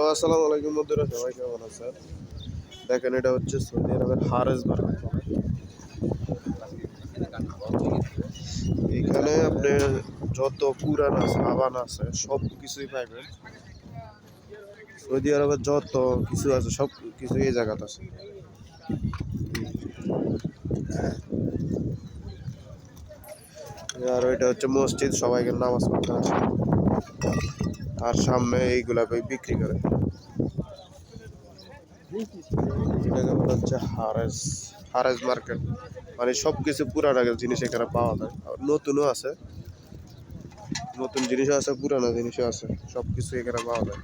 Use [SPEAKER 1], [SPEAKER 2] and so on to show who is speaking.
[SPEAKER 1] আসসালামু আলাইকুম বন্ধুরা, সবাই কেমন আছেন? দেখেন, এটা হচ্ছে সৌদি আরবের হারেস মার্কেট। এখানে আপনি যত পুরানা সাবান আছে সব কিছুই পাইবেন। সৌদি আরবের যত কিছু আছে সব কিছু এই জায়গাতে আছে। আর ওইটা হচ্ছে মসজিদ, সবাইকে নামাজ পড়তে আসে। আর সামনে এইগুলা বিক্রি করে। এটাকে বলা হচ্ছে হারেস হারেস মার্কেট। মানে সবকিছু পুরানা জিনিস এখানে পাওয়া যায়, আর নতুনও আছে। নতুন জিনিসও আছে, পুরানো জিনিসও আছে, সবকিছু এখানে পাওয়া যায়।